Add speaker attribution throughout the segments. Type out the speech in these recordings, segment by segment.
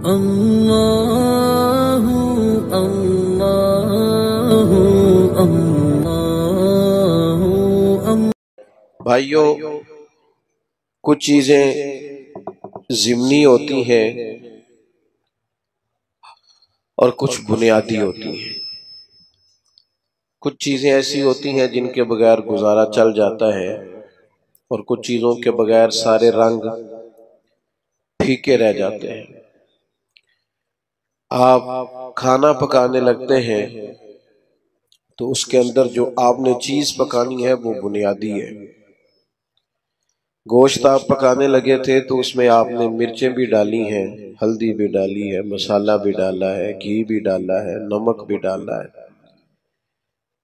Speaker 1: अल्लाहु अल्लाहु अल्लाहु
Speaker 2: भाइयों, कुछ चीजें ज़िमनी होती हैं और कुछ बुनियादी होती हैं। कुछ चीजें ऐसी होती हैं जिनके बगैर गुजारा चल जाता है और कुछ चीजों के बगैर सारे रंग फीके रह जाते हैं। आप खाना पकाने लगते हैं तो उसके अंदर जो आपने चीज पकानी है वो बुनियादी है। गोश्त आप पकाने लगे थे तो उसमें आपने मिर्चें भी डाली हैं, हल्दी भी डाली है, मसाला भी डाला है, घी भी डाला है, नमक भी डाला है,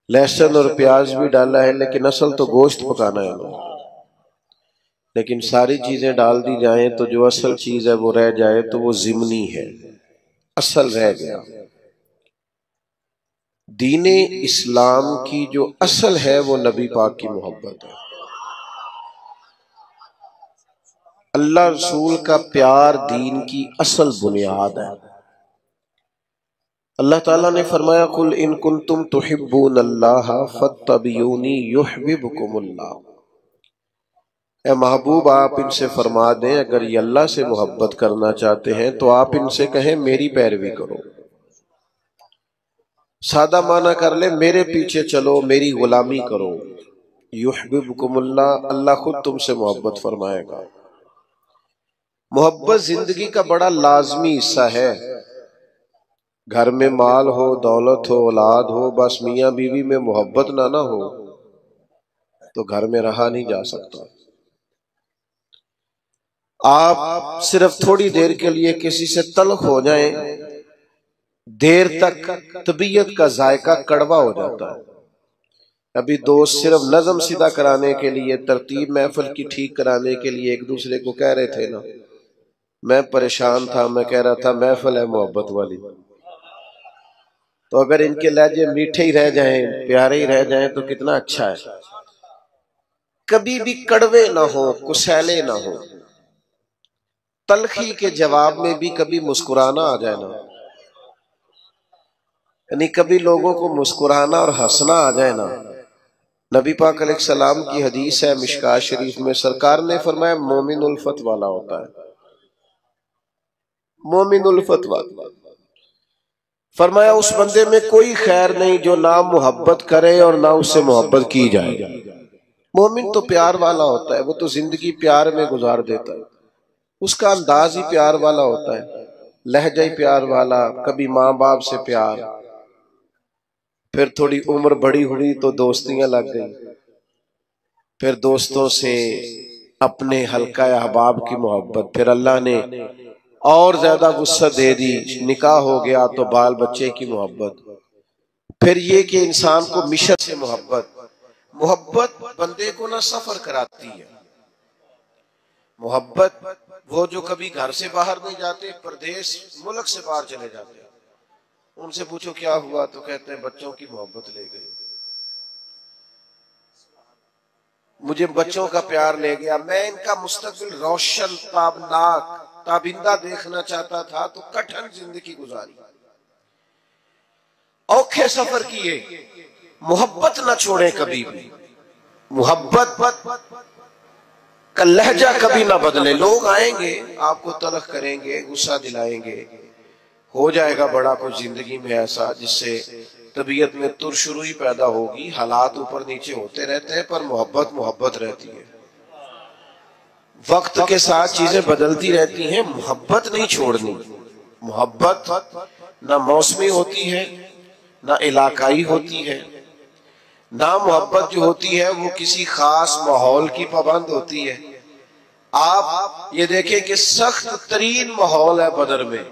Speaker 2: लहसुन और प्याज भी डाला है, लेकिन असल तो गोश्त पकाना है ना। लेकिन सारी चीजें डाल दी जाएं तो जो असल चीज है वो रह जाए तो वो ज़िमनी है, असल रह गया। दीने इस्लाम की जो असल है वो नबी पाक की मोहब्बत है। अल्लाह रसूल का प्यार दीन की असल बुनियाद है। अल्लाह ताला ने फरमाया, कुल इन कुंतुम तुहिब्बूनल्लाह फत्तबिऊनी युहब्बुकुमुल्लाह। ए महबूब, आप इनसे फरमा दें, अगर ये अल्लाह से मोहब्बत करना चाहते हैं तो आप इनसे कहें मेरी पैरवी करो। सादा माना कर ले, मेरे पीछे चलो, मेरी गुलामी करो। युहब्बुकुमुल्लाह, अल्लाह खुद तुमसे मोहब्बत फरमाएगा। मोहब्बत जिंदगी का बड़ा लाजमी हिस्सा है। घर में माल हो, दौलत हो, औलाद हो, बस मियां बीवी में मोहब्बत ना हो तो घर में रहा नहीं जा सकता। आप सिर्फ थोड़ी देर के लिए किसी से तल्ख हो जाएं, देर तक तबीयत का जायका कड़वा हो जाता है। अभी दोस्त सिर्फ नज़म सीधा कराने के लिए, तरतीब महफिल की ठीक कराने के लिए एक दूसरे को कह रहे थे ना, मैं परेशान था, मैं कह रहा था महफिल है मोहब्बत वाली, तो अगर इनके लहजे मीठे ही रह जाएं, प्यारे ही रह जाएं तो कितना अच्छा है। कभी भी कड़वे ना हो, कुसैले ना हो, तलखी के जवाब में भी कभी मुस्कुराना आ जाए ना, यानी कभी लोगों को मुस्कुराना और हंसना आ जाए ना। नबी पाक अलैहिस्सलाम की हदीस है मिशकात शरीफ में, सरकार ने फरमाया मोमिन उल्फत वाला होता है। मोमिन उल्फत वाला, फरमाया उस बंदे में कोई खैर नहीं जो ना मोहब्बत करे और ना उससे मोहब्बत की जाए। मोमिन तो प्यार वाला होता है, वो तो जिंदगी प्यार में गुजार देता है, उसका अंदाज ही प्यार वाला होता है, लहजा ही प्यार वाला। कभी माँ बाप से प्यार, फिर थोड़ी उम्र बड़ी हुई तो दोस्तियां लग गई, फिर दोस्तों से अपने हल्का अहबाब की मोहब्बत, फिर अल्लाह ने और ज्यादा गुस्सा दे दी, निकाह हो गया तो बाल बच्चे की मोहब्बत, फिर ये कि इंसान को मिशन से मोहब्बत। मोहब्बत बंदे को ना सफर कराती है। मोहब्बत वो जो कभी घर से बाहर नहीं जाते, प्रदेश मुल्क से बाहर चले जाते हैं, उनसे पूछो क्या हुआ तो कहते हैं बच्चों की मोहब्बत ले गई, मुझे बच्चों का प्यार ले गया, मैं इनका मुस्तकबिल रोशन ताबनाक ताबिंदा देखना चाहता था तो कठिन जिंदगी गुजारी, औखे सफर किए। मोहब्बत न छोड़े कभी भी, मोहब्बत का लहजा कभी ना बदले। लोग आएंगे आपको तलख करेंगे, गुस्सा दिलाएंगे, हो जाएगा बड़ा कुछ जिंदगी में ऐसा जिससे तबीयत में तुरशुरुई पैदा होगी। हालात ऊपर नीचे होते रहते हैं पर मोहब्बत मोहब्बत रहती है। वक्त के साथ चीजें बदलती रहती हैं, मोहब्बत नहीं छोड़नी। मोहब्बत ना मौसमी होती है, ना इलाकाई होती है, ना मोहब्बत जो होती है वो किसी खास माहौल की पाबंद होती है। आप ये देखें कि सख्त तरीन माहौल है बदर में,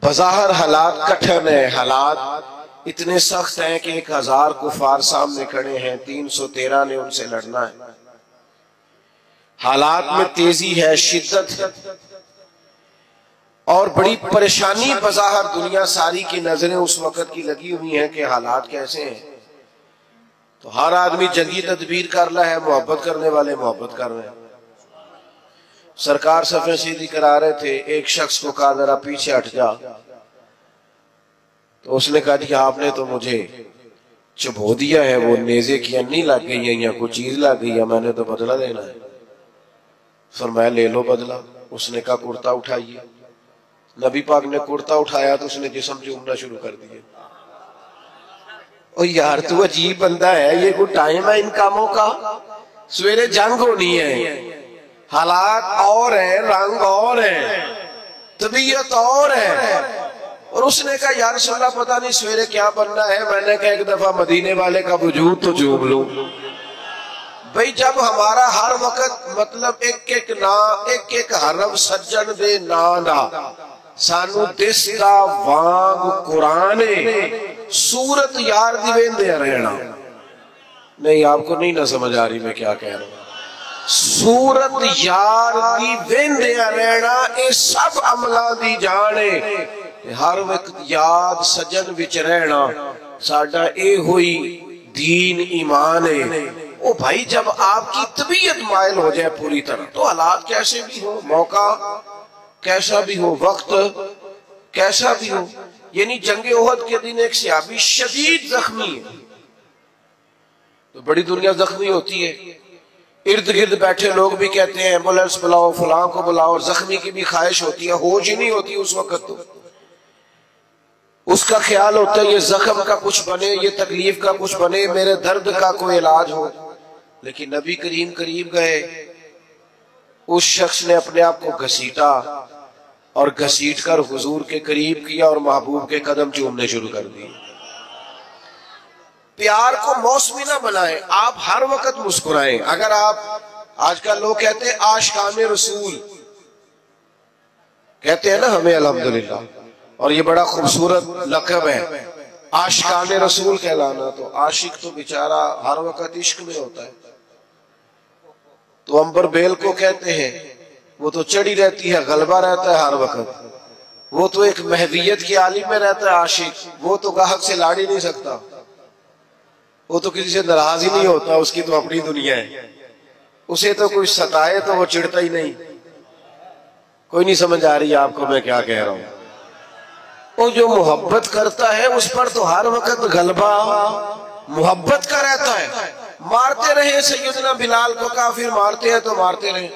Speaker 2: बज़ाहिर हालात कठिन है, हालात इतने सख्त हैं कि 1000 कुफार सामने खड़े हैं, 313 ने उनसे लड़ना है। हालात में तेजी है, शिद्दत है और बड़ी परेशानी बज़ाहिर दुनिया सारी की नजरें उस वक्त की लगी हुई हैं कि हालात कैसे हैं। तो हर आदमी जंगी तदबीर कर रहा है, मोहब्बत करने वाले मोहब्बत कर रहे हैं। सरकार सफे सीधी करा रहे थे, एक शख्स को कहा जरा पीछे हट जा, तो उसने कहा कि आपने तो मुझे चुभो दिया है, वो नेजे की अन्नी लग गई है या कोई चीज लग गई है, मैंने तो बदला लेना है। फरमाया ले लो बदला। उसने कहा कुर्ता उठाइए। नबी पाक ने कुर्ता उठाया तो उसने जिस्म चूमना शुरू कर दिया। ओ यार तू अजीब बंदा है, ये कोई टाइम है इन कामों का? सवेरे जंग होनी है, हालात और है, रंग और है, तबीयत और है। और उसने कहा यार रसूलल्लाह पता नहीं सवेरे क्या बनना है। मैंने कहा एक दफा मदीने वाले का वजूद तो चूम लूं। भाई जब हमारा हर वक्त मतलब एक एक हरफ सज्जन दे ना सानू दिसदा वांग कुराने सूरत यार दी वेंदे रहना। नहीं आपको नहीं ना समझ आ रही मैं क्या कह रहा हूं। सूरत यार दी वेंदे रहना ये सब अमला दी जाने, हर वक्त याद सजन विच रहना साडा ए हुई दीन ईमान है। ओ भाई जब आपकी तबीयत मायल हो जाए पूरी तरह, तो हालात कैसे भी हो, मौका कैसा भी हो, वक्त कैसा भी हो। यानी जंगे ओहद के दिन एक सहाबी शदीद जख्मी है, तो बड़ी दुनिया जख्मी होती है, इर्द गिर्द बैठे लोग भी कहते हैं एम्बुलेंस बुलाओ, फलां को बुलाओ, जख्मी की भी ख्वाहिश होती है, होश ही नहीं होती उस वक्त। तो उसका ख्याल होता है ये जख्म का कुछ बने, ये तकलीफ का कुछ बने, मेरे दर्द का कोई इलाज हो। लेकिन नबी करीम करीब गए, उस शख्स ने अपने आप को घसीटा और घसीट कर हुजूर के करीब किया और महबूब के कदम चूमने शुरू कर दिए। प्यार को मौसमी ना बनाएं, आप हर वक्त मुस्कुराएं। अगर आप आजकल लोग कहते हैं आशिकाने रसूल कहते हैं ना हमें, अल्हम्दुलिल्लाह, और ये बड़ा खूबसूरत लक़ब है आशिकाने रसूल कहलाना। तो आशिक तो बेचारा हर वक्त इश्क में होता है। तो अंबर बेल को कहते हैं वो तो चढ़ी रहती है, गलबा रहता है हर वक्त। वो तो एक महवियत की आलिम में रहता है आशिक, वो तो गाहक से लाड़ ही नहीं सकता, वो तो किसी से नाराज ही नहीं होता, उसकी तो अपनी दुनिया है। उसे तो कोई सताए तो वो चिढ़ता ही नहीं। कोई नहीं समझ आ रही आपको मैं क्या कह रहा हूं। वो जो मोहब्बत करता है उस पर तो हर वक्त गलबा मोहब्बत का रहता है। मारते रहे सैयदना बिलाल को काफिर, मारते हैं तो मारते रहे।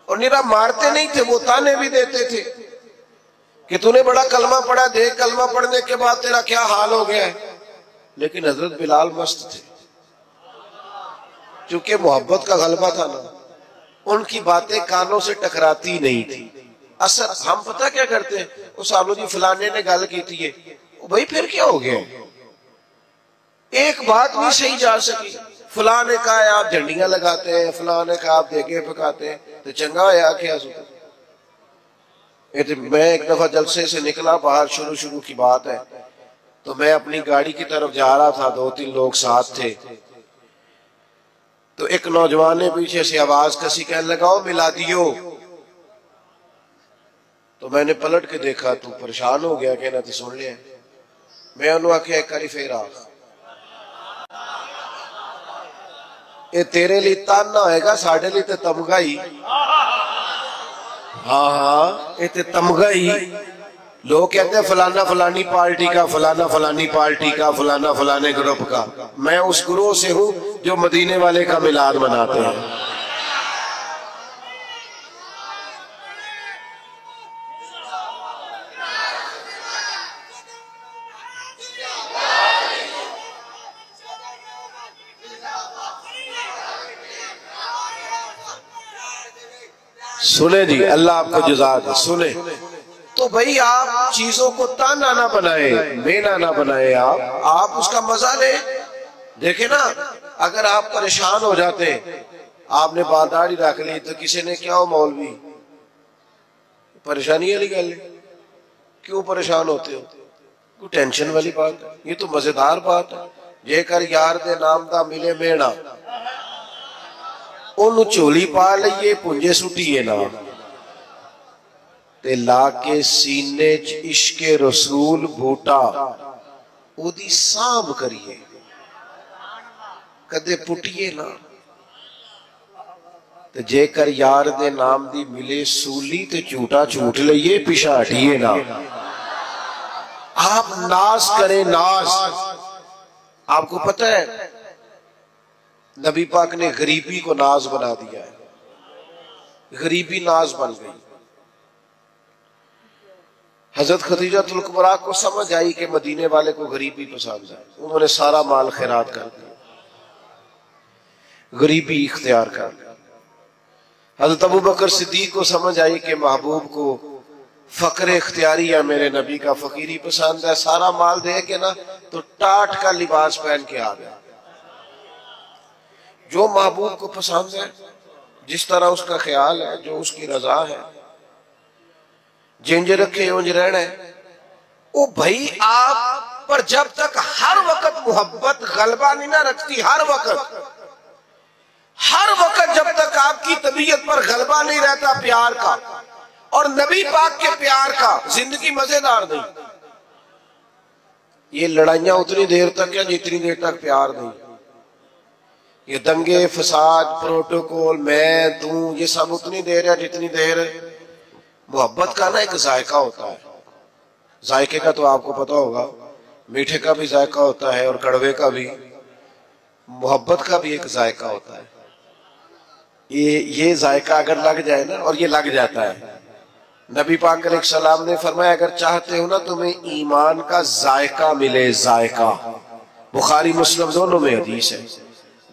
Speaker 2: और निरा मारते नहीं थे, वो ताने भी देते थे कि तूने बड़ा कलमा पढ़ा, देख कलमा पढ़ने के बाद तेरा क्या हाल हो गया है। लेकिन हजरत बिलाल मस्त थे, क्योंकि मोहब्बत का गलबा था ना, उनकी बातें कानों से टकराती नहीं थी। असर हम पता क्या करते हैं, उस सालू जी फलाने ने गल की थी, भाई फिर क्या हो गया, एक बात नहीं सही जा सकी। फलां ने कहा आप झंडियां लगाते हैं, फलां ने कहा आप देगे पकाते हैं, तो चंगा होया क्या सुना। मैं एक दफा जलसे से निकला बाहर, शुरू की बात है, तो मैं अपनी गाड़ी की तरफ जा रहा था, 2-3 लोग साथ थे। तो एक नौजवान ने पीछे से आवाज कसी कहने लगा ओ मिला दियो। तो मैंने पलट के देखा, तू परेशान हो गया, कहना तो सुन लिया। मैं उन्होंने आख्या एक बारी फिर आ, ये तेरे लिए ताना होएगा, साढ़े लिए तो तमगा ही। हाँ ये तो तमगा ही। लोग कहते हैं फलाना फलानी पार्टी का, फलाना फलानी पार्टी का, फलाना फलाने ग्रुप का। मैं उस ग्रुप से हूं जो मदीने वाले का मिलाद मनाते हैं। सुने जी, अल्लाह आपको जज़ा दे। सुने तो भाई आप चीजों को ताना ना बनाए, बेना ना बनाए, आप उसका मजा ले। देखे ना, अगर आप परेशान हो जाते, आपने बादाड़ी रख ली तो किसी ने क्या हो मौलवी, परेशानी वाली गल, क्यों परेशान होते हो, कोई टेंशन वाली बात है, ये तो मजेदार बात है। जेकर यार दे नाम दा मिले मेणा, ओनू झोली पा लईए, पुंजे सुटीए ना, ते ला के सीने च इश्के रसूल बूटा, ओदी सांभ करिए, कदे पुटिए ना। ते जेकर यार दे नाम दी मिले सूली ते झूठा झूठ लइए पिछा हटिए ना। आप नाज करें, नाज। आपको पता है नबी पाक ने गरीबी को नाज बना दिया है, गरीबी नाज बन गई। हजरत खदीजातुल कुबरा को समझ आई कि मदीने वाले को गरीबी पसंद है, उन्होंने सारा माल खैरात कर दिया, गरीबी इख्तियार कर दिया। हजरत अबू बकर सिद्दीक को समझ आई कि महबूब को फकर इख्तियारी या मेरे नबी का फकीरी पसंद है, सारा माल दे के ना तो टाट का लिबास पहन के आ गया। जो महबूब को पसंद है, जिस तरह उसका ख्याल है, जो उसकी रजा है, जिंज रखे उंज रहना है। ओ भाई आप पर जब तक हर वक्त मोहब्बत गलबा नहीं ना रखती, हर वक्त जब तक आपकी तबीयत पर गलबा नहीं रहता प्यार का और नबी पाक के प्यार का, जिंदगी मजेदार नहीं। ये लड़ाइयां उतनी देर तक है जितनी देर तक प्यार नहीं। ये दंगे फसाद प्रोटोकॉल मैं तू ये सब उतनी देर है जितनी देर मोहब्बत का ना एक जायका होता है। जायके का तो आपको पता होगा, मीठे का भी जायका होता है और कड़वे का भी, मोहब्बत का भी एक जायका होता है। ये जायका अगर लग जाए ना, और ये लग जाता है। नबी पाक अलैहिस्सलाम ने फरमाया अगर चाहते हो ना तुम्हें ईमान का जायका मिले, जायका, बुखारी मुस्लिम दोनों में हदीस है,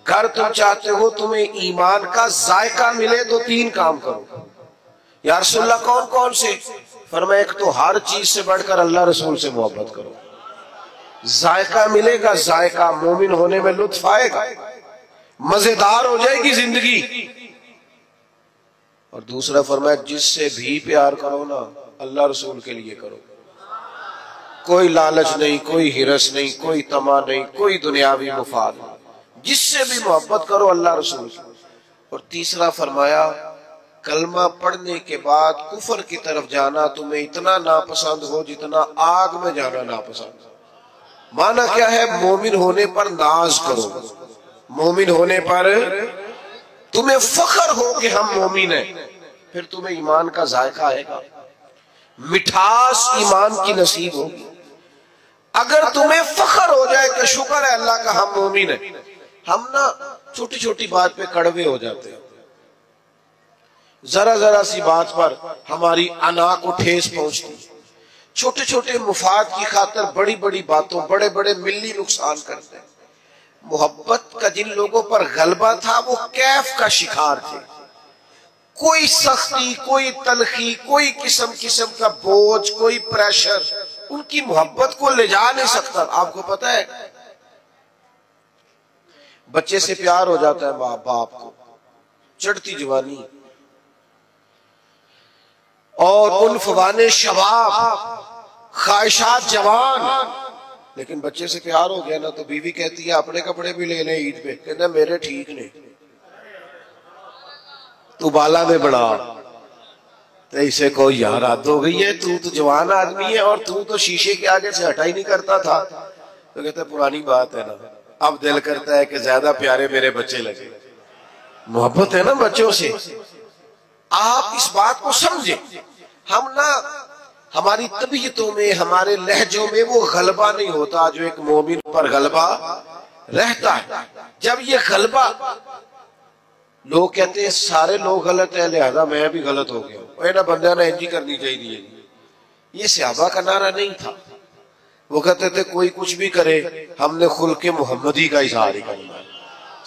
Speaker 2: अगर तुम चाहते हो तुम्हें ईमान का जायका मिले तो 3 काम करो। या रसूलल्लाह कौन कौन से? फरमाया एक तो हर चीज से बढ़कर अल्लाह रसूल से मोहब्बत करो, जायका मिलेगा, जायका मोमिन होने में लुत्फ आएगा, मजेदार हो जाएगी जिंदगी। और दूसरा फरमाया जिससे भी प्यार करो ना अल्लाह रसूल के लिए करो, कोई लालच नहीं, कोई हिरस नहीं, कोई तमा नहीं, कोई दुनियावी मुफाद नहीं, जिससे भी मोहब्बत करो अल्लाह रसूल की। और तीसरा फरमाया कलमा पढ़ने के बाद कुफर की तरफ जाना तुम्हें इतना नापसंद हो जितना आग में जाना नापसंद। माना क्या है? मोमिन होने पर नाज करो, मोमिन होने पर तुम्हें फख्र हो कि हम मोमिन हैं, फिर तुम्हें ईमान का जायका आएगा, मिठास ईमान की नसीब होगी। अगर तुम्हें फख्र हो जाए कि शुक्र है अल्लाह का हम मोमिन हैं, हम ना छोटी छोटी बात पे कड़वे हो जाते हैं, जरा जरा सी बात पर हमारी अना को ठेस पहुंचती, छोटे छोटे मुफाद की खातिर बड़ी बड़ी बातों बड़े बड़े मिली नुकसान करते हैं। मोहब्बत का जिन लोगों पर गलबा था वो कैफ का शिकार थे, कोई सख्ती, कोई तलखी, कोई किस्म का बोझ, कोई प्रेशर उनकी मोहब्बत को ले जा नहीं सकता। आपको पता है बच्चे से प्यार हो जाता है बाप को, चढ़ती जवानी और उन फवाने शबाब, ख्वाहिशात जवान, लेकिन बच्चे से प्यार हो गया ना तो बीवी कहती है अपने कपड़े भी ले ले ईद पे, कहना मेरे ठीक ने, तू बाला में बड़ा। तो इसे को यार हद हो गई है, तू तो जवान आदमी है और तू तो शीशे के आगे से हटा ही नहीं करता था। तो कहता पुरानी बात है ना, अब दिल करता है कि ज्यादा प्यारे मेरे बच्चे लगे। मोहब्बत है ना बच्चों से। आप इस बात को समझे, हम ना हमारी तबीयतों में, हमारे लहजों में वो गलबा नहीं होता जो एक मोमिन पर गलबा रहता है। जब ये गलबा, लोग कहते हैं सारे लोग गलत है लिहाजा मैं भी गलत हो गया, ना बंदा ना इंजी करनी चाहिए, ये सहाबा का नारा नहीं था। वो कहते थे कोई कुछ भी करे हमने खुल्के मोहम्मदी का इजहार ही करना है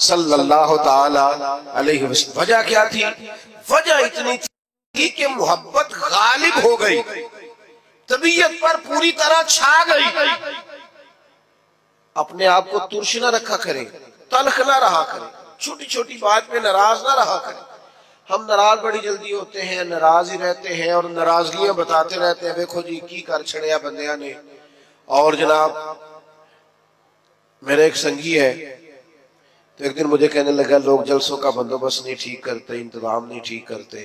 Speaker 2: सल्लल्लाहु ताला अलैहि वसल्लम। वजह क्या थी? वजह इतनी थी कि मोहब्बत गालिब हो गई, तबीयत पर पूरी तरह छा गई। अपने आप को तुर्श न रखा करें, तलख न रहा करें, छोटी छोटी बात पे नाराज ना रहा करें। हम नाराज बड़ी जल्दी होते हैं, नाराज ही रहते हैं और नाराजगियां बताते रहते हैं, देखो जी की कर छड़िया बंदिया ने। और जनाब मेरे एक संगी है, तो एक दिन मुझे कहने लगा लोग जलसों का बंदोबस्त नहीं ठीक करते, इंतजाम नहीं ठीक करते,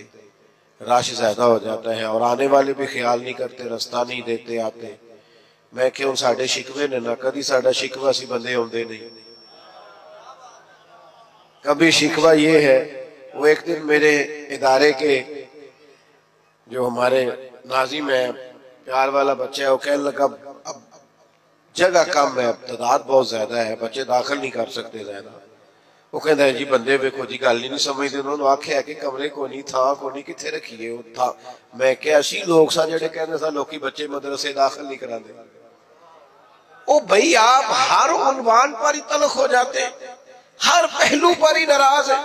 Speaker 2: राशि ज्यादा हो जाता है और आने वाले भी ख्याल नहीं करते, रास्ता नहीं देते आते। मैं क्यों साढ़े शिकवे ने ना कभी साढ़ा शिकवा सी बंदे आते नहीं। कभी शिकवा ये है वो एक दिन मेरे इदारे के जो हमारे नाजिम है, प्यार वाला बच्चा है, वो कहने लगा अब जगह कम है, तादाद बहुत ज्यादा है, बच्चे दाखिल नहीं कर सकते ज्यादा। वो कहता है जी बंदे वेखो जी गल ही नहीं समझते। उन्होंने आख्या कि कमरे को नहीं था को नहीं किथे रखिए था। मैं क्या असी लोग सा जेडे कहते सा लोग बच्चे मदरसे दाखिल नहीं कराते। ओ भाई आप हर उन्वान पर ही तलख हो जाते, हर पहलू पर ही नाराज है,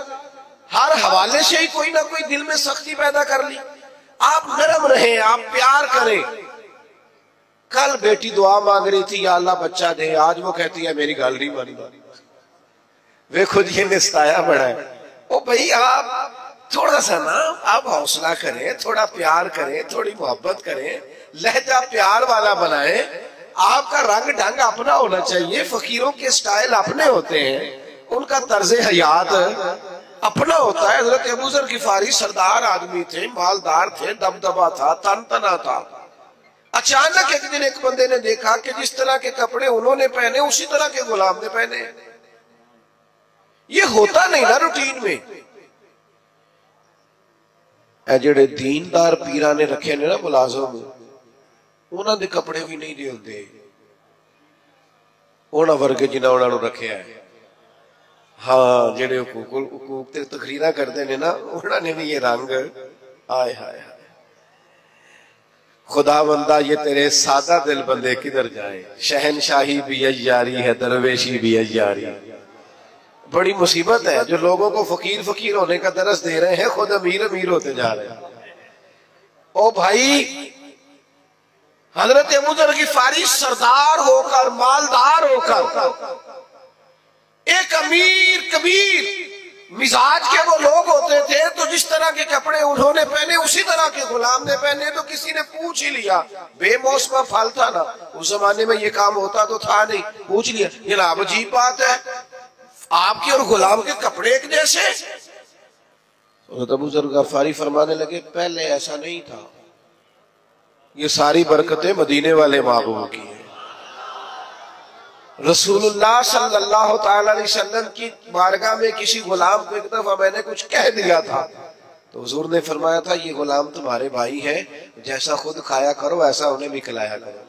Speaker 2: हर हवाले से ही कोई ना कोई दिल में सख्ती पैदा कर ली। आप नरम रहे, आप प्यार करें। कल बेटी दुआ मांग रही थी या अल्लाह बच्चा दे, आज वो कहती है मेरी गल नहीं मानी। वे खुद ये निस्ताया बड़ा है। ओ भाई आप थोड़ा सा ना आप हौसला करें, थोड़ा प्यार करें, थोड़ी मोहब्बत करें, लहजा प्यार वाला बनाएं। आपका रंग ढंग अपना होना चाहिए। फकीरों के स्टाइल अपने होते हैं, उनका तर्ज हयात अपना होता है। हजरत अबू ज़र गिफारी सरदार आदमी थे, मालदार थे, दबदबा था, तन तना था। अचानक एक दिन एक बंदे ने देखा कि जिस तरह के कपड़े उन्होंने पहने उसी तरह के गुलाम ने पहने। ये होता नहीं ना रूटीन में। जेड़े दीनदार पीरा ने रखे ने ना मुलाजम, उन्होंने दे कपड़े भी नहीं दे होंदे उन्होंने वर्गे जिन्ना उन्होंने रखे है। हाँ जेड़े हुकूक ते तकरीरा करते ने ना, उन्होंने भी ये रंग आए हाय हाय। खुदा बंदा ये तेरे सादा दिल बंदे किधर जाए। शहनशाही भी अय्यारी है, दरवेशी भी अय्यारी। बड़ी मुसीबत है जो लोगों को फकीर फकीर होने का दरस दे रहे हैं, खुद अमीर अमीर होते जा रहे हैं। ओ भाई हजरत अबू ज़र गिफारी सरदार होकर, मालदार होकर, एक अमीर कबीर मिजाज के वो लोग होते थे, तो जिस तरह के कपड़े उन्होंने पहने उसी तरह के गुलाम ने पहने। तो किसी ने पूछ ही लिया, बेमौसमा फल था ना, उस जमाने में ये काम होता तो था नहीं, पूछ लिया जनाब अजीब बात है, आपके और गुलाम के कपड़े एक जैसे। अबू ज़र गिफारी फरमाने लगे पहले ऐसा नहीं था, ये सारी बरकतें मदीने वाले महबूब की है। रसूलुल्लाह सल्लल्लाहु अलैहि वसल्लम की बारगाह में किसी गुलाम को एक दफा मैंने कुछ कह दिया था, तो हुजूर ने फरमाया था ये गुलाम तुम्हारे भाई है, जैसा खुद खाया करो वैसा उन्हें भी खिलाया करो,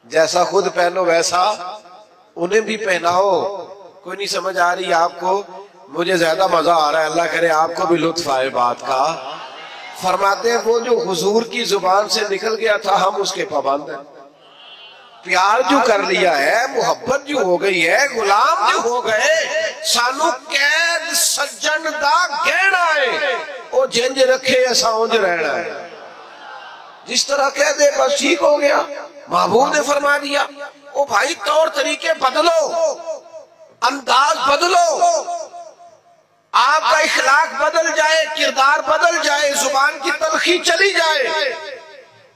Speaker 2: जैसा खुद पहनो वैसा उन्हें भी पहनाओ। कोई नहीं समझ आ रही आपको? मुझे ज्यादा मजा आ रहा है, अल्लाह करे आपको भी लुत्फ आए बात का। फरमाते हैं वो जो हुजूर की जुबान से निकल गया था हम उसके पाबंद हैं। प्यार जो कर लिया है, मोहब्बत जो हो गई है, गुलाम जो हो गए, सानू कैद सज्जन दा गहना है, ओ जिंज रखे ऐसा उंज रहना है। जिस तरह कह दे बस ठीक हो गया। महबूब ने फरमा दिया ओ भाई तौर तरीके बदलो, अंदाज बदलो, आपका इखलाक बदल जाए, किरदार बदल जाए, जुबान की तलखी चली जाए,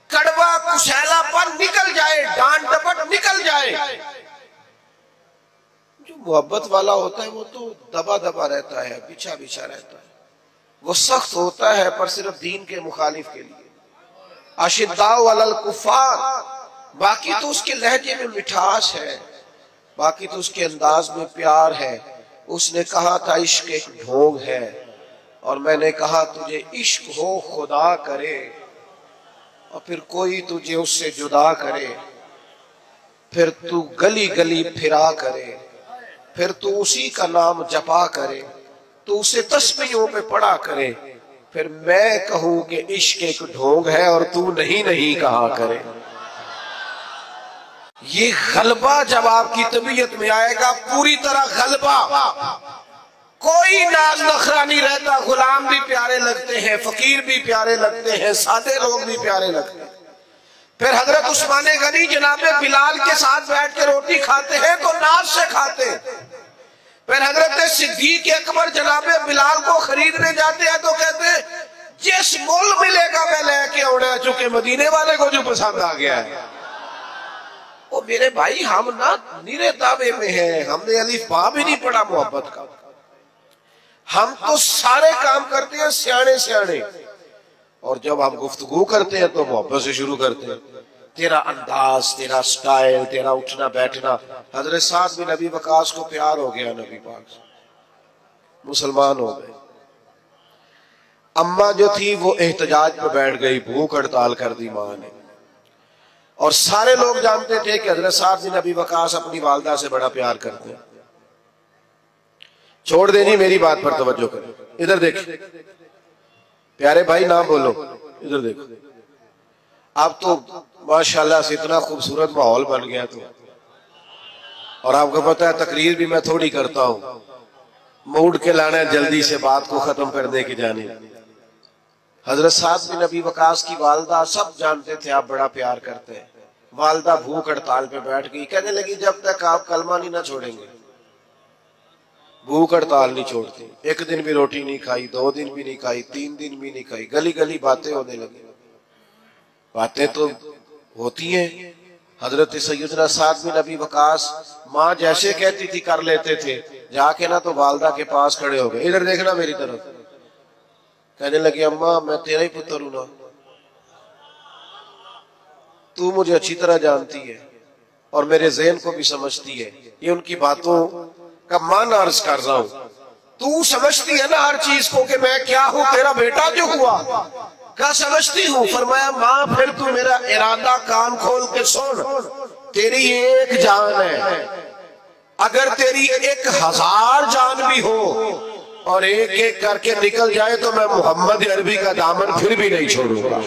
Speaker 2: कड़वा कुशैलापन निकल जाए, डांट डपट निकल जाए। जो मोहब्बत वाला होता है वो तो दबा दबा रहता है, बिछा बिछा रहता है, वो सख्त होता है पर सिर्फ दीन के मुखालिफ के लिए। अशिद्दाउ अलल कुफ्फार, बाकी तो उसके लहजे में मिठास है, बाकी तो उसके अंदाज में प्यार है। उसने कहा था इश्क एक ढोंग है, और मैंने कहा तुझे इश्क हो खुदा करे, और फिर कोई तुझे उससे जुदा करे, फिर तू गली गली फिरा करे, फिर तू उसी का नाम जपा करे, तू उसे तस्बीहों पे पढ़ा करे, फिर मैं कहूं कि इश्क एक ढोंग है और तू नहीं नहीं कहा करे। ये गलबा जब आपकी तबीयत में आएगा, पूरी तरह गलबा, कोई नाज नखरा नहीं रहता। गुलाम भी प्यारे लगते हैं, फकीर भी प्यारे लगते हैं, सादे लोग भी प्यारे लगते हैं। फिर हजरत उस्मान गनी जनाबे बिलाल के साथ बैठ के रोटी खाते हैं तो नाज से खाते हैं। फिर हजरत सिद्दीक अकबर जनाबे बिलाल को खरीदने जाते हैं तो कहते हैं जिस मोल मिलेगा मैं लेके आना, चूंकि मदीने वाले को जो पसंद आ गया है। ओ मेरे भाई हम ना नीरे दावे में हैं, हमने अलीफ बा भी नहीं पढ़ा मोहब्बत का। हम तो सारे काम करते हैं सियाने सियाने, और जब हम गुफ्तगू करते हैं तो मोहब्बत से शुरू करते हैं। तेरा अंदाज, तेरा स्टाइल, तेरा उठना बैठना। हजरत साद बिन नबी वकास को प्यार हो गया नबी पाक से, मुसलमान हो गए। अम्मा जो थी वो एहतजाज पे बैठ गई, भूख हड़ताल कर दी माँ ने। और सारे लोग जानते थे कि हजरत साद बिन अबी वकास अपनी वालदा से बड़ा प्यार करते हैं। छोड़ देनी, मेरी बात पर तवज्जो करें। इधर देख प्यारे भाई, ना बोलो, इधर देखो। अब तो माशाल्लाह से इतना खूबसूरत माहौल बन गया तो, और आपको पता है तकरीर भी मैं थोड़ी करता हूं, मूड के लाना है जल्दी से बात को खत्म करने की जाने। हजरत साद बिन अबी वकास की वालदा सब जानते थे आप बड़ा प्यार करते हैं। वालदा भूख हड़ताल पे बैठ गई, कहने लगी जब तक आप कलमा नहीं ना छोड़ेंगे भूख हड़ताल नहीं छोड़ती। एक दिन भी रोटी नहीं खाई, 2 दिन भी नहीं खाई, 3 दिन भी नहीं खाई। गली गली बातें होने लगी। बातें तो होती हैं। हजरत सैयदना साद बिन अबी वकास माँ जैसे कहती थी कर लेते थे। जाके ना तो वालदा के पास खड़े हो गए, इधर देखना मेरी तरफ। कहने लगे अम्मा मैं तेरा ही पुत्र हूं ना, तू मुझे अच्छी तरह जानती है और मेरे ज़हन को भी समझती है। ये उनकी बातों का मान अर्ज कर रहा हूं। तू समझती है ना हर चीज को कि मैं क्या हूं, तेरा बेटा जो हुआ क्या समझती हूँ। फरमाया माँ फिर तू मेरा इरादा कान खोल के सुन। तेरी एक जान है, अगर तेरी 1000 जान भी हो और एक एक करके निकल जाए तो मैं मोहम्मद अरबी का दामन फिर भी नहीं छोड़ूंगा।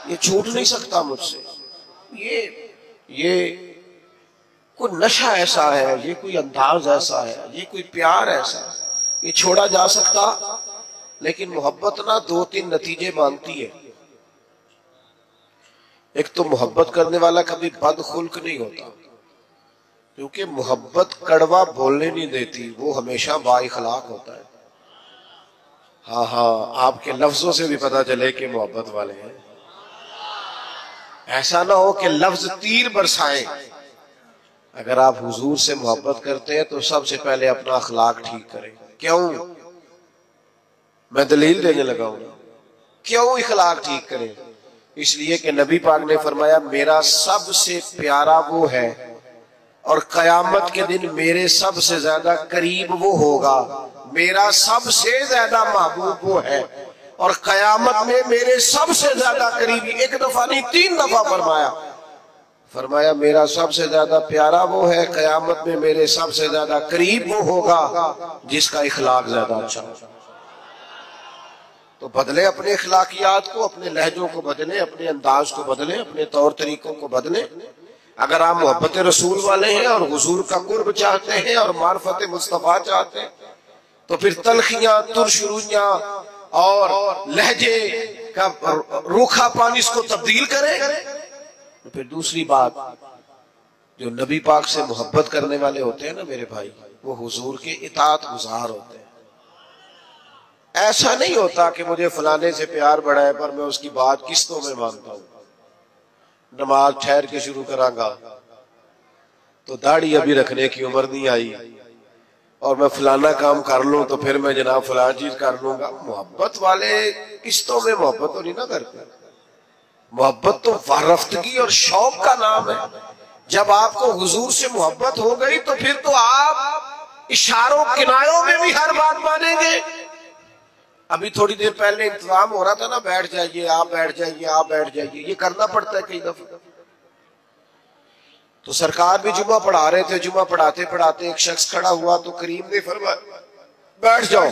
Speaker 2: ये छूट नहीं सकता मुझसे। ये कोई नशा ऐसा है, ये कोई अंदाज ऐसा है, ये कोई प्यार ऐसा है, ये छोड़ा जा सकता। लेकिन मोहब्बत ना 2-3 नतीजे मांगती है। एक तो मोहब्बत करने वाला कभी बदखुल्क नहीं होता, क्योंकि मोहब्बत कड़वा बोलने नहीं देती, वो हमेशा बाइखलाक होता है। हाँ हाँ, आपके लफ्जों से भी पता चले कि मोहब्बत वाले हैं। ऐसा ना हो कि लफ्ज तीर बरसाएं। अगर आप हुजूर से मोहब्बत करते हैं तो सबसे पहले अपना अखलाक ठीक करें। क्यों? मैं दलील देने लगा हूं। क्यों अखलाक ठीक करें? इसलिए कि नबी पाक ने फरमाया मेरा सबसे प्यारा वो है और कयामत के दिन मेरे सबसे ज्यादा करीब वो होगा। मेरा सबसे ज्यादा महबूब वो है और कयामत में मेरे सबसे ज्यादा करीबी। 1 दफा नहीं 3 दफा फरमाया मेरा सबसे ज्यादा प्यारा वो है, कयामत में मेरे सबसे ज्यादा करीब वो होगा जिसका इखलाक ज्यादा अच्छा हो। तो बदले अपने इखलाकियात को, अपने लहजों को बदले, अपने अंदाज को बदले, अपने तौर तरीकों को बदले। अगर आप मोहब्बत रसूल वाले हैं और हुजूर का कुर्ब चाहते हैं और मार्फत मुस्तफा चाहते हैं तो फिर तलखियां, तुरशुरुइयां और लहजे का रूखा पानी इसको तब्दील करें। तो फिर दूसरी बात, जो नबी पाक से मोहब्बत करने वाले होते हैं ना मेरे भाई, वो हुजूर के इताअत गुजार होते हैं। ऐसा नहीं होता कि मुझे फलाने से प्यार बढ़ा है पर मैं उसकी बात किस्तों में मानता हूं। नमाज ठहर के शुरू करांगा तो दाढ़ी अभी रखने की उम्र नहीं आई और मैं फलाना काम कर लूं तो फिर मैं जनाब फलाना चीज कर लूंगा। मोहब्बत वाले किस्तों में मोहब्बत तो नहीं ना करते। मोहब्बत तो वारफ्तगी और शौक का नाम है। जब आपको हुजूर से मोहब्बत हो गई तो फिर तो आप इशारों किनारों में भी हर बात मानेंगे। अभी थोड़ी देर पहले इंतजाम हो रहा था ना, बैठ जाइए आप, बैठ जाइए आप, बैठ जाइए, ये करना पड़ता है कई दफा। तो सरकार भी जुमा पढ़ा रहे थे, जुमा पढ़ाते पढ़ाते एक शख्स खड़ा हुआ तो करीम ने फरमाया बैठ जाओ।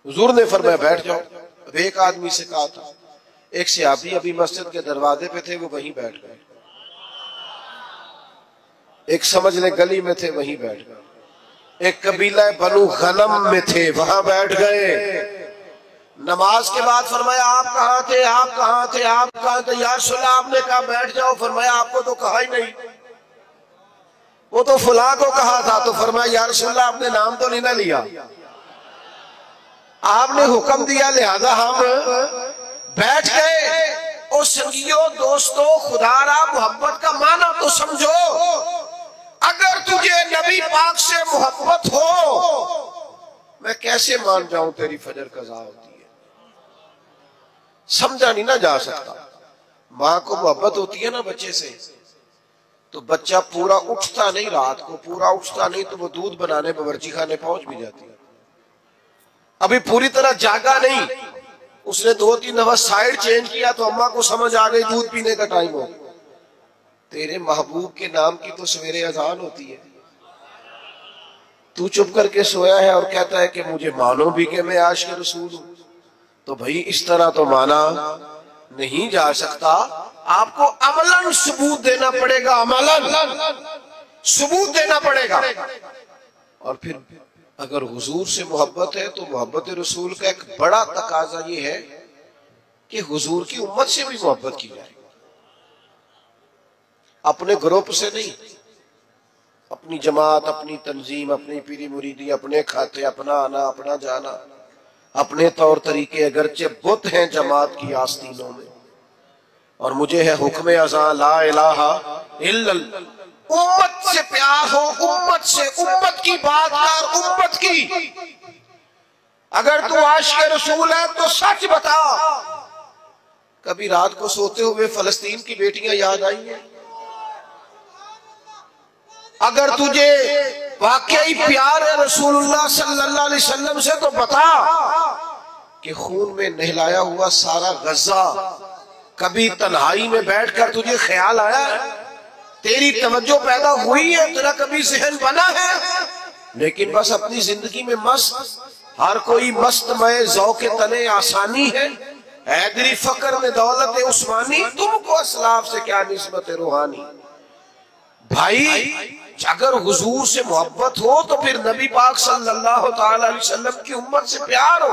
Speaker 2: हुजूर ने फरमाया बैठ जाओ। अब एक आदमी से कहा था, एक सहाबी अभी मस्जिद के दरवाजे पे थे, वो वहीं बैठ गए। एक समझ ले गली में थे, वहीं बैठ गए। एक कबीला बनु गनम में थे, वहां बैठ गए। नमाज के बाद फरमाया आप कहाँ थे, आप कहाँ थे, आप कहाँ थे? या रसूलल्लाह आपने कहा बैठ जाओ। फरमाया आपको तो कहा ही नहीं, वो तो फुला को कहा था। तो फरमाया या रसूलल्लाह आपने नाम तो नहीं ना लिया, आपने हुक्म दिया लिहाजा हम बैठ गए। और संगियों दोस्तों, खुदारा मोहब्बत का माना तो समझो। अगर तुझे नबी पाक से मोहब्बत हो, मैं कैसे मान जाऊं तेरी फजर कज़ा होती है। समझा नहीं ना जा सकता। माँ को मोहब्बत होती है ना बच्चे से, तो बच्चा पूरा उठता नहीं, रात को पूरा उठता नहीं तो वो दूध बनाने बावर्ची खाने पहुंच भी जाती है। अभी पूरी तरह जागा नहीं, उसने 2-3 दफा साइड चेंज किया तो अम्मा को समझ आ गई दूध पीने का टाइम हो। तेरे महबूब के नाम की तो सवेरे अजान होती है, तू चुप करके सोया है और कहता है कि मुझे मानो भी कि मैं आशिक़ रसूल हूं। तो भाई इस तरह तो माना नहीं जा सकता, आपको अमलन सबूत देना पड़ेगा, अमलन सबूत देना पड़ेगा। और फिर अगर हुजूर से मोहब्बत है तो मोहब्बत रसूल का एक बड़ा तकाजा ये है कि हुजूर की उम्मत से भी मोहब्बत की जाए, अपने ग्रुप से नहीं, अपनी जमात, अपनी तंजीम, अपनी पीरी मुरीदी, अपने खाते, अपना आना, अपना जाना, अपने तौर तरीके, अगरचे बुत हैं जमात की आस्तीनों में, और मुझे है हुक्म अज़ां ला इलाहा इल्लल्लाह। उम्मत से प्यार हो, उम्मत से, उम्मत की बात कर, उम्मत की। अगर तू आशिक़ रसूल है तो सच बता, कभी रात को सोते हुए फलस्तीन की बेटियां याद आई हैं? अगर तुझे वाकई प्यार है रसूलुल्लाह सल्लल्लाहु अलैहि वसल्लम से तो बता कि खून में नहलाया हुआ सारा गज़ा कभी तन्हाई में बैठकर तुझे ख्याल आया है? तेरी तवज्जो पैदा हुई है, तेरा कभी ज़हन बना है? लेकिन बस अपनी जिंदगी में मस्त, हर कोई मस्त मय ज़ौक़े तने आसानी है, हैदरी फकर में दौलत उस्मानी, तुमको असलाफ से क्या निस्बत रूहानी। भाई अगर हुजूर से मोहब्बत हो तो फिर नबी पाक सल्लल्लाहु ताला अलैहि वसल्लम की उम्मत से प्यार हो।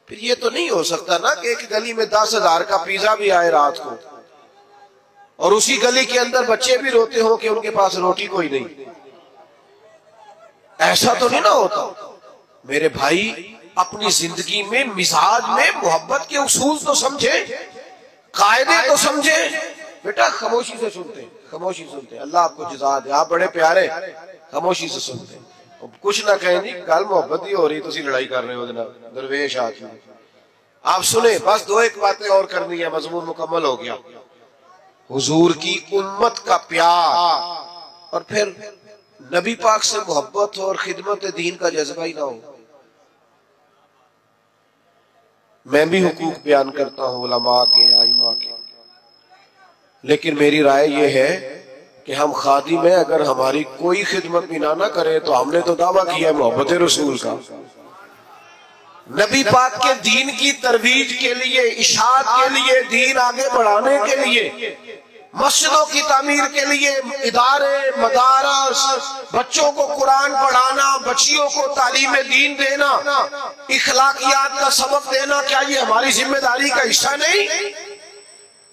Speaker 2: फिर ये तो नहीं हो सकता ना कि एक गली में 10,000 का पिज्जा भी आए रात को और उसी गली के अंदर बच्चे भी रोते हो कि उनके पास रोटी कोई नहीं। ऐसा तो नहीं ना होता। मेरे भाई अपनी जिंदगी में मिजाज में मोहब्बत के उसूल तो समझे, कायदे तो समझे। बेटा खामोशी से सुनते, खामोशी सुनते, अल्लाह आपको जज़ा दे, आप बड़े प्यारे, खामोशी से सुनते, कुछ ना कहें जी, गल मोहब्बत ही हो रही, तुसी लड़ाई कर रहे हो दरवेश आके। आप सुने, बस 2-1 बातें और करनी है, मजमून मुकम्मल हो गया। हुजूर की उम्मत का प्यार और फिर नबी पाक से मोहब्बत हो और खिदमत दीन का जज्बा ही ना हो। मैं भी हुकूक बयान करता हूँ उलमा के, आइमा के, लेकिन मेरी राय यह है कि हम खादिम में अगर हमारी कोई खिदमत भी ना करे तो हमने तो दावा किया है मोहब्बत रसूल का। नबी पाक के दीन की तरवीज के लिए, इशाअत के लिए, दीन आगे बढ़ाने के लिए, मस्जिदों की तामीर के लिए, इदारे, मदारस, बच्चों को कुरान पढ़ाना, बच्चियों को तालीम दीन देना, इखलाकियात का सबक देना, क्या ये हमारी जिम्मेदारी का हिस्सा नहीं?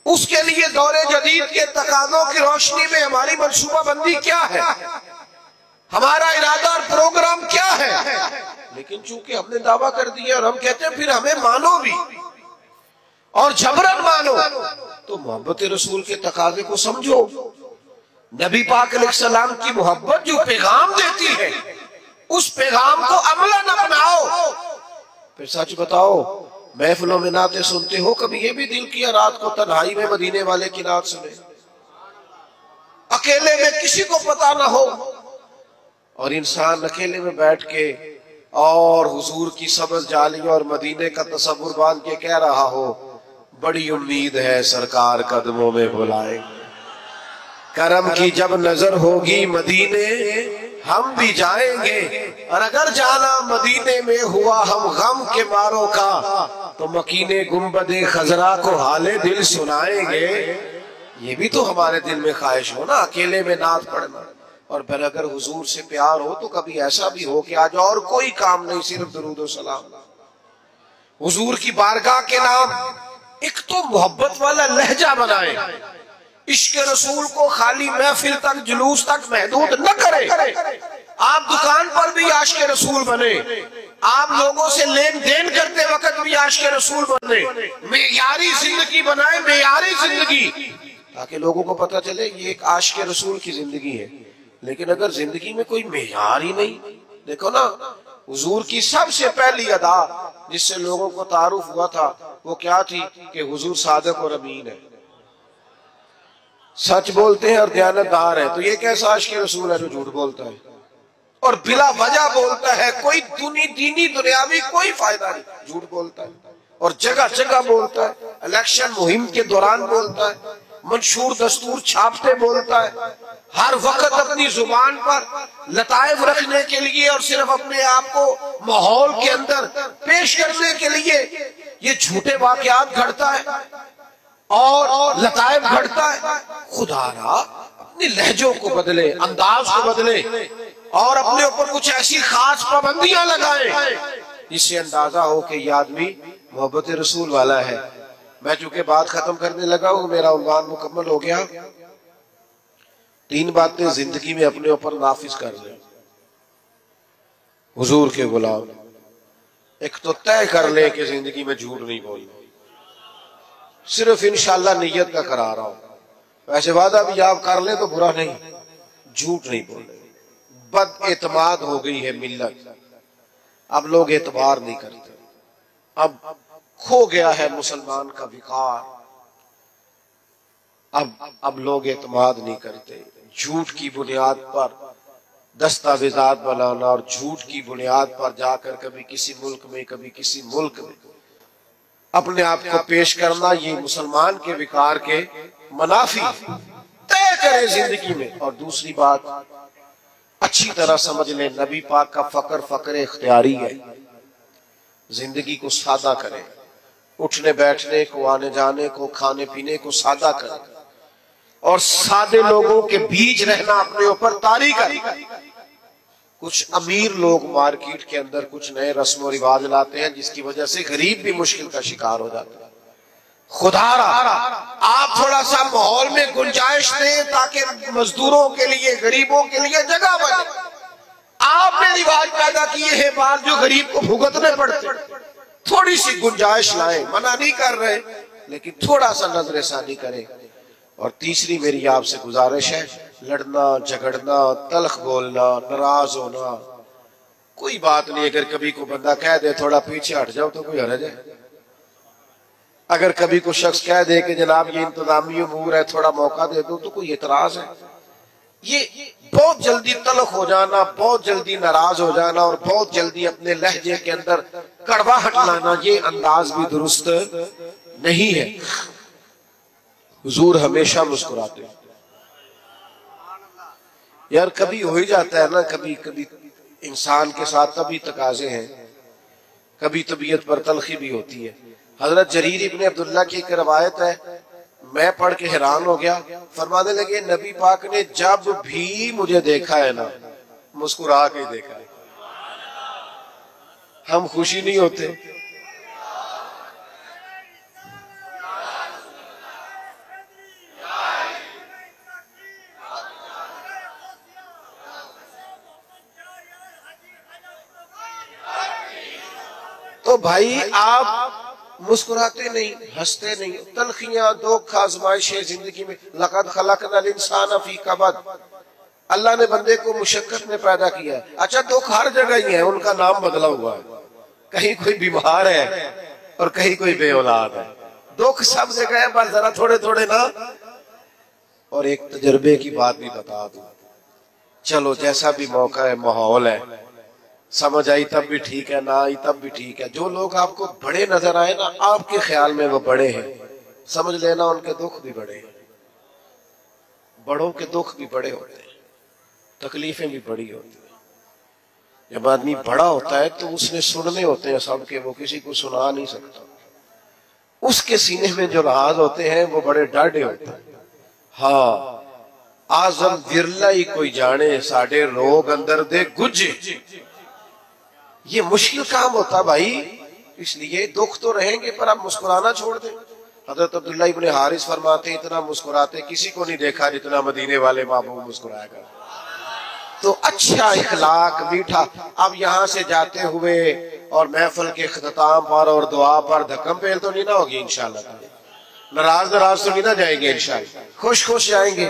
Speaker 2: उसके लिए दौरे जदीद के तकाज़ों की रोशनी में हमारी मंसूबाबंदी क्या है, हमारा इरादा और प्रोग्राम क्या है? लेकिन चूंकि हमने दावा कर दिया और हम कहते हैं फिर हमें मानो भी और जबरन मानो, तो मोहब्बत रसूल के तकाजे को समझो। नबी पाक अलैहिस्सलाम की मोहब्बत जो पैगाम देती है उस पैगाम को अमलन अपनाओ। फिर सच बताओ, महफिलों में नाते सुनते हो, कभी ये भी दिल किया रात को तन्हाई में मदीने वाले की नात सुने, अकेले में किसी को पता ना हो, और इंसान अकेले में बैठ के और हुजूर की सब्ज़ जाली और मदीने का तसव्वुर बांध के कह रहा हो, बड़ी उम्मीद है सरकार कदमों में बुलाएंगे, करम की जब नजर होगी मदीने हम भी जाएंगे, और अगर जाना मदीने में हुआ हम गम के मारों का तो मकीने गुंबदे खजरा को हाले दिल सुनाएंगे। ये भी तो हमारे दिल में ख्वाहिश हो ना, अकेले में नात पढ़ना। और फिर अगर हुजूर से प्यार हो तो कभी ऐसा भी हो कि आज और कोई काम नहीं, सिर्फ दुरूद सलाम, हुजूर की बारगाह के नाम एक तो मोहब्बत वाला लहजा बनाए, इश्क रसूल को खाली महफिल तक, जुलूस तक महदूद न करे। आप दुकान पर भी आशिक़ रसूल बने, आप लोगों से लेन देन करते वक्त भी आशिक़ रसूल बने, मेयारी जिंदगी बनाए, मेयारी जिंदगी, ताकि लोगों को पता चले ये एक आशिक़ रसूल की जिंदगी है। लेकिन अगर जिंदगी में कोई मेयार ही नहीं, देखो ना, हुजूर की सबसे पहली अदा जिससे लोगों को तारुफ हुआ था वो क्या थी कि हुजूर सादिक और अमीन है, सच बोलते हैं और दयानतदार है। तो ये कैसा आशिक़ रसूल है जो झूठ बोलता है? और बिला वजह बोलता है, कोई दीनी दुनियावी कोई फायदा नहीं, झूठ बोलता है। और जगह जगह बोलता है, इलेक्शन मुहिम के दौरान बोलता है, मंशूर दस्तूर छापते बोलता है, हर वक्त अपनी जुबान पर लताइफ रखने के लिए और सिर्फ अपने आप को माहौल के अंदर पेश करने के लिए ये झूठे वाकयात घड़ता है और लताइफ घड़ता है। खुदारा अपने लहजों को बदले, अंदाज को बदले और अपने ऊपर कुछ ऐसी खास पाबंदियां लगाए जिससे अंदाजा हो कि ये आदमी मोहब्बत रसूल वाला है। मैं चूंकि बात खत्म करने लगा हूं, मेरा उन्वान मुकम्मल हो गया। 3 बातें जिंदगी में अपने ऊपर नाफिज कर ले हुजूर के गुलाम। एक तो तय कर ले कि जिंदगी में झूठ नहीं बोलना, सिर्फ इंशाल्लाह नियत का करा रहा हूं, वैसे वादा भी आप कर ले तो बुरा नहीं, झूठ नहीं बोले। बद एतमाद हो गई है मिल्लत, अब लोग एतबार नहीं करते, अब खो गया है मुसलमान का विकार, अब लोग एतमाद नहीं करते। झूठ की बुनियाद पर दस्तावेजात बनाना और झूठ की बुनियाद पर जाकर कभी किसी मुल्क में कभी किसी मुल्क में अपने आप को पेश करना, ये मुसलमान के विकार के मुनाफी। तय करे जिंदगी में। और दूसरी बात अच्छी तरह समझ ले, नबी पाक का फक्र इख्तियारी है। जिंदगी को सादा करे, उठने बैठने को, आने जाने को, खाने पीने को सादा करे और सादे लोगों के बीच रहना अपने ऊपर तारी करे। कुछ अमीर लोग मार्केट के अंदर कुछ नए रस्म और रिवाज लाते हैं जिसकी वजह से गरीब भी मुश्किल का शिकार हो जाता है। खुदारा आप थोड़ा सा माहौल में गुंजाइश दें ताकि मजदूरों के लिए, गरीबों के लिए जगह बने। आपने रिवाज पैदा किए हैं बात जो गरीब को भुगतने पड़ते, थोड़ी सी गुंजाइश लाएं। मना नहीं कर रहे, लेकिन थोड़ा सा नजरसानी करें। और तीसरी मेरी आपसे गुजारिश है, लड़ना झगड़ना, तल्ख बोलना, नाराज होना कोई बात नहीं। अगर कभी को बंदा कह दे थोड़ा पीछे हट जाओ तो कोई हर्ज है। अगर कभी को शख्स कह दे कि जनाब ये इंतजामी उमूर है, थोड़ा मौका दे दो, तो कोई एतराज है? ये बहुत जल्दी तल्ख हो जाना, बहुत जल्दी नाराज हो जाना और बहुत जल्दी अपने लहजे के अंदर कड़वाहट लाना, ये अंदाज भी दुरुस्त नहीं है। हुजूर हमेशा मुस्कुराते। यार कभी हो ही जाता है ना, कभी कभी इंसान के साथ तभी तकाजे हैं, कभी तबीयत पर तलखी भी होती है। हजरत जरीर इब्ने अब्दुल्ला की एक रवायत है, मैं पढ़ के हैरान हो गया। फरमाने लगे नबी पाक ने जब भी मुझे देखा है ना, मुस्कुरा के देखा है। हम खुशी नहीं होते? तो भाई आप मुस्कुराते नहीं, हंसते नहीं। तलखियां, दुख, आजमाइशें जिंदगी में। लक़द खलक़नल इंसान फी कबद, अल्लाह ने बंदे को मुशक्कत में पैदा किया है। अच्छा दुख हर जगह ही है, उनका नाम बदला हुआ है। कहीं कोई बीमार है और कहीं कोई बेऔलाद है। दुख सब जगह है, बस जरा थोड़े थोड़े ना। और एक तजर्बे की बात भी बता दूं, चलो जैसा भी मौका है, माहौल है, समझ आई तब भी ठीक है, ना आई तब भी ठीक है। जो लोग आपको बड़े नजर आए ना, आपके ख्याल में वो बड़े हैं, समझ लेना उनके दुख भी बड़े हैं। बड़ों के दुख भी बड़े होते हैं, तकलीफें भी बड़ी होती हैं। जब आदमी बड़ा होता है तो उसने सुनने होते हैं सबके, वो किसी को सुना नहीं सकता। उसके सीने में जो राज होते हैं वो बड़े डाढ़े होते हैं। हाँ, आजम विरला ही कोई जाने, साढ़े रोग अंदर दे गुजे। ये मुश्किल काम होता भाई, इसलिए दुख तो रहेंगे पर आप मुस्कुराना छोड़ दें। हजरत अब्दुल्ला इब्ने हारिस फरमाते, इतना मुस्कुराते किसी को नहीं देखा जितना मदीने वाले महबूब मुस्कुराया कर। तो अच्छा इखलाक, मीठा। अब यहाँ से जाते हुए और महफिल के इख्तिताम पर और दुआ पर धक्कम पेल तो नहीं ना होगी इंशाल्लाह। नाराज तो नहीं ना जाएंगे इंशाल्लाह, खुश खुश जाएंगे।